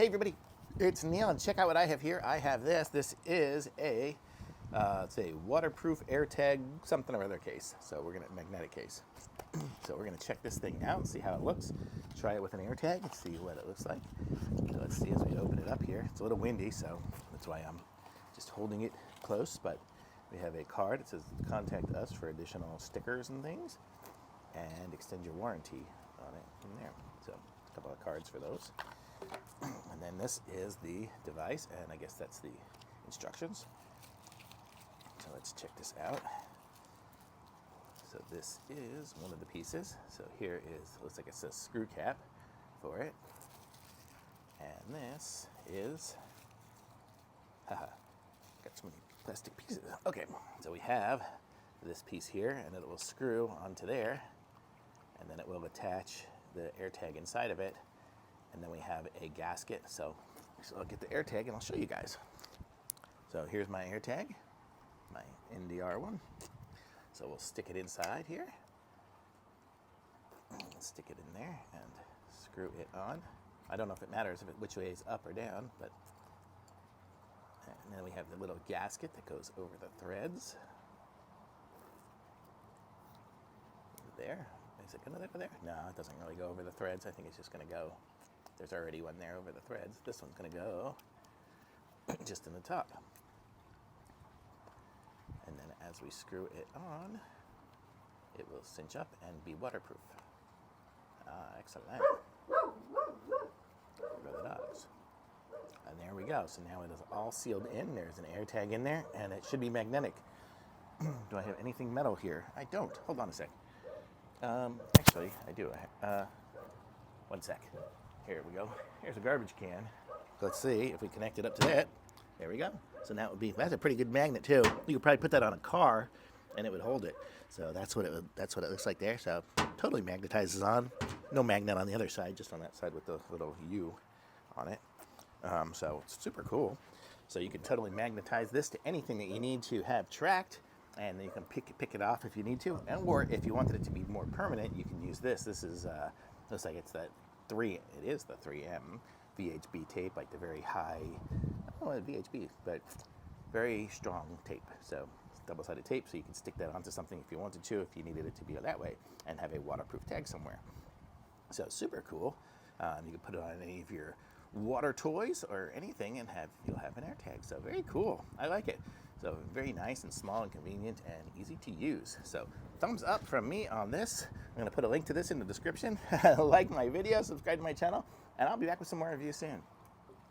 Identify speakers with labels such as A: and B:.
A: Hey everybody, it's Neil, and check out what I have here. I have this. This is a, it's a waterproof AirTag something or other case. So we're gonna magnetic case. So we're gonna check this thing out and see how it looks. Try it with an AirTag and see what it looks like. So let's see as we open it up here. It's a little windy, so that's why I'm just holding it close. But we have a card. It says contact us for additional stickers and things, and extend your warranty on it from there. So a couple of cards for those. And then this is the device, and I guess that's the instructions. So let's check this out. So this is one of the pieces. So here is, looks like it says screw cap for it. And this is, haha, got so many plastic pieces. Okay, so we have this piece here, and it will screw onto there, and then it will attach the AirTag inside of it. And then we have a gasket. So I'll get the AirTag and I'll show you guys. So here's my AirTag, my NDR one. So we'll stick it inside here. Stick it in there and screw it on. I don't know if it matters if which way is up or down, but and then we have the little gasket that goes over the threads. There. Is it gonna go there? No, it doesn't really go over the threads. I think it's just gonna go. There's already one there over the threads. This one's going to go just in the top. And then as we screw it on, it will cinch up and be waterproof. Excellent. There go the dogs. And there we go. So now it is all sealed in. There's an AirTag in there, and it should be magnetic. Do I have anything metal here? I don't. Hold on a sec. Actually, I do. One sec. Here we go. Here's a garbage can. Let's see if we connect it up to that. There we go. So now it would be, that's a pretty good magnet too. You could probably put that on a car and it would hold it. So that's what it looks like there. So totally magnetizes on. No magnet on the other side, just on that side with the little U on it. So it's super cool. So you can totally magnetize this to anything that you need to have tracked, and then you can pick it off if you need to. And or if you wanted it to be more permanent, you can use this. This is looks like it's that it is the 3M VHB tape, like the very high, I don't know VHB, but very strong tape. So it's double-sided tape, so you can stick that onto something if you wanted to, if you needed it to be that way, and have a waterproof tag somewhere. So super cool. You can put it on any of your water toys or anything, and you'll have an AirTag. So very cool. I like it. So very nice and small and convenient and easy to use. So thumbs up from me on this. I'm going to put a link to this in the description. Like my video, subscribe to my channel, and I'll be back with some more reviews soon.